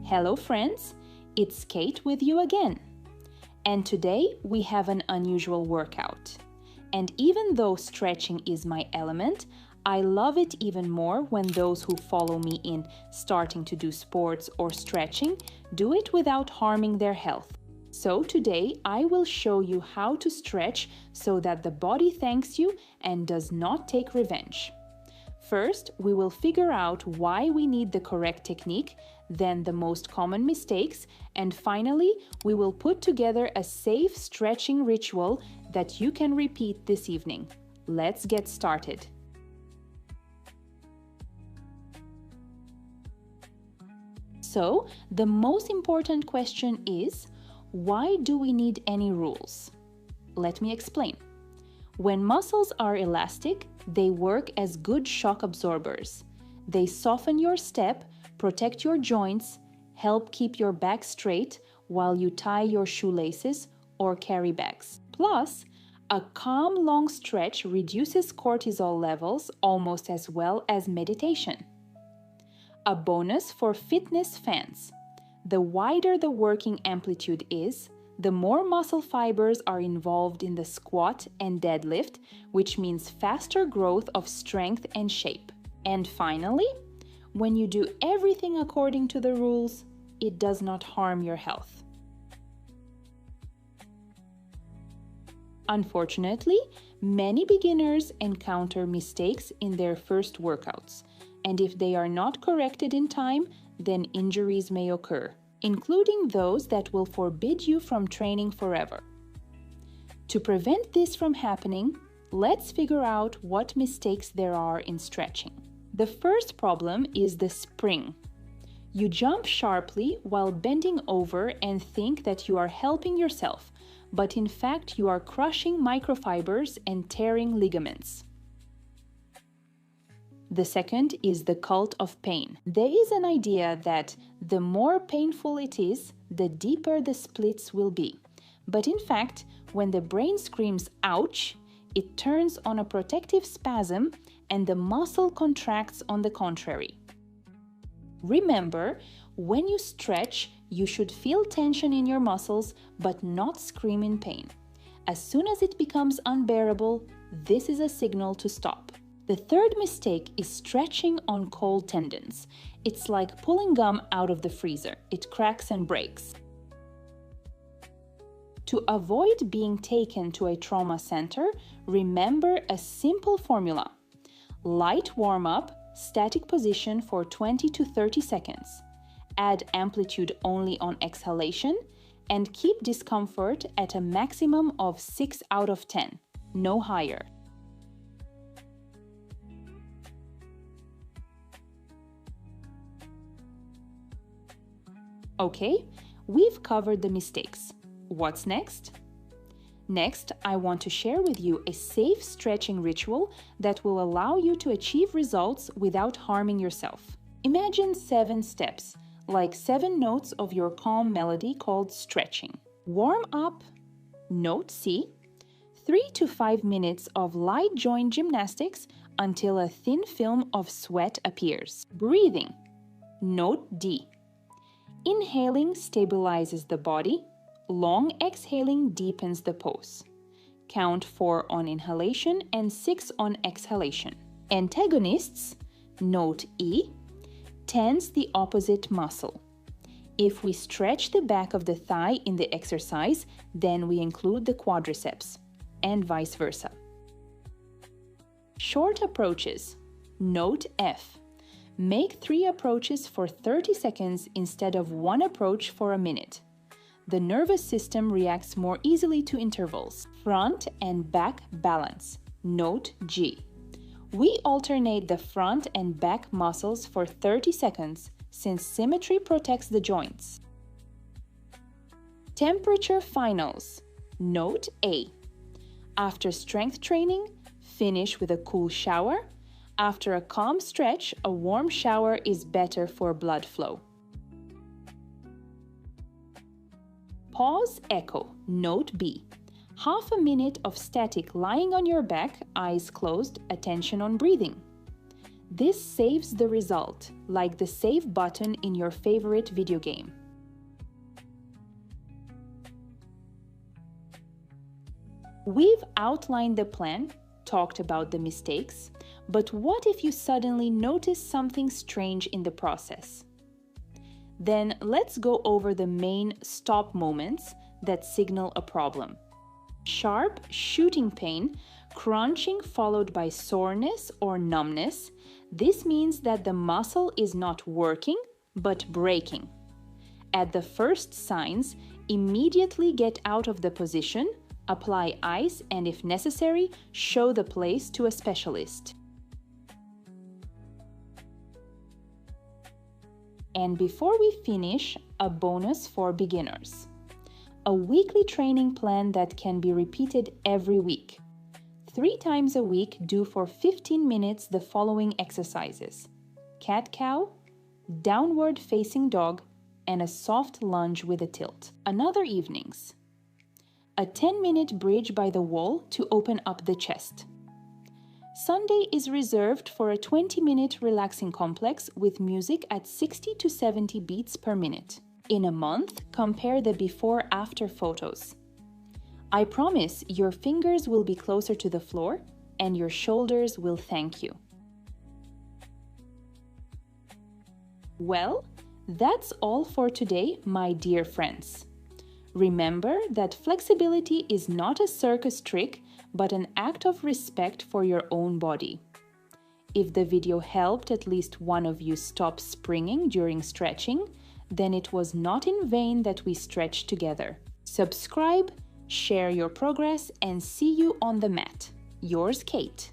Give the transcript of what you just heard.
Hello friends, it's Kate with you again. And today we have an unusual workout. And even though stretching is my element, I love it even more when those who follow me in starting to do sports or stretching do it without harming their health. So today I will show you how to stretch so that the body thanks you and does not take revenge. First, we will figure out why we need the correct technique, then the most common mistakes, and finally, we will put together a safe stretching ritual that you can repeat this evening. Let's get started. So, the most important question is, why do we need any rules? Let me explain. When muscles are elastic, they work as good shock absorbers. They soften your step, protect your joints, help keep your back straight while you tie your shoelaces or carry bags. Plus, a calm long stretch reduces cortisol levels almost as well as meditation. A bonus for fitness fans. The wider the working amplitude is, the more muscle fibers are involved in the squat and deadlift, which means faster growth of strength and shape. And finally, when you do everything according to the rules, it does not harm your health. Unfortunately, many beginners encounter mistakes in their first workouts, and if they are not corrected in time, then injuries may occur, including those that will forbid you from training forever. To prevent this from happening, let's figure out what mistakes there are in stretching. The first problem is the spring. You jump sharply while bending over and think that you are helping yourself, but in fact you are crushing microfibers and tearing ligaments. The second is the cult of pain. There is an idea that the more painful it is, the deeper the splits will be. But in fact, when the brain screams ouch, it turns on a protective spasm and the muscle contracts on the contrary. Remember, when you stretch, you should feel tension in your muscles but not scream in pain. As soon as it becomes unbearable, this is a signal to stop. The third mistake is stretching on cold tendons. It's like pulling gum out of the freezer. It cracks and breaks. To avoid being taken to a trauma center, remember a simple formula. Light warm-up, static position for 20 to 30 seconds. Add amplitude only on exhalation and keep discomfort at a maximum of 6 out of 10, no higher. Okay, we've covered the mistakes. What's next? Next, I want to share with you a safe stretching ritual that will allow you to achieve results without harming yourself. Imagine 7 steps, like 7 notes of your calm melody called stretching. Warm up, note C, 3 to 5 minutes of light joint gymnastics until a thin film of sweat appears. Breathing, note D. Inhaling stabilizes the body. Long exhaling deepens the pose. Count 4 on inhalation and 6 on exhalation. Antagonists, note E, tense the opposite muscle. If we stretch the back of the thigh in the exercise, then we include the quadriceps, and vice versa. Short approaches, note F. Make 3 approaches for 30 seconds instead of 1 approach for a minute. The nervous system reacts more easily to intervals. Front and back balance. Note G. We alternate the front and back muscles for 30 seconds since symmetry protects the joints. Temperature finals. Note A. After strength training, finish with a cool shower. After a calm stretch, a warm shower is better for blood flow. Pause echo, note B. Half a minute of static lying on your back, eyes closed, attention on breathing. This saves the result, like the save button in your favorite video game. We've outlined the plan, talked about the mistakes, but what if you suddenly notice something strange in the process? Then let's go over the main stop moments that signal a problem. Sharp, shooting pain, crunching followed by soreness or numbness. This means that the muscle is not working, but breaking. At the first signs, immediately get out of the position, apply ice, and if necessary, show the place to a specialist. And before we finish, a bonus for beginners. A weekly training plan that can be repeated every week. 3 times a week, do for 15 minutes the following exercises: cat-cow, downward facing dog, and a soft lunge with a tilt. Another evenings. A 10-minute bridge by the wall to open up the chest. Sunday is reserved for a 20-minute relaxing complex with music at 60 to 70 beats per minute. In a month, compare the before-after photos. I promise your fingers will be closer to the floor and your shoulders will thank you. Well, that's all for today, my dear friends. Remember that flexibility is not a circus trick, but an act of respect for your own body. If the video helped at least one of you stop springing during stretching, then it was not in vain that we stretched together. Subscribe, share your progress, and see you on the mat. Yours, Kate.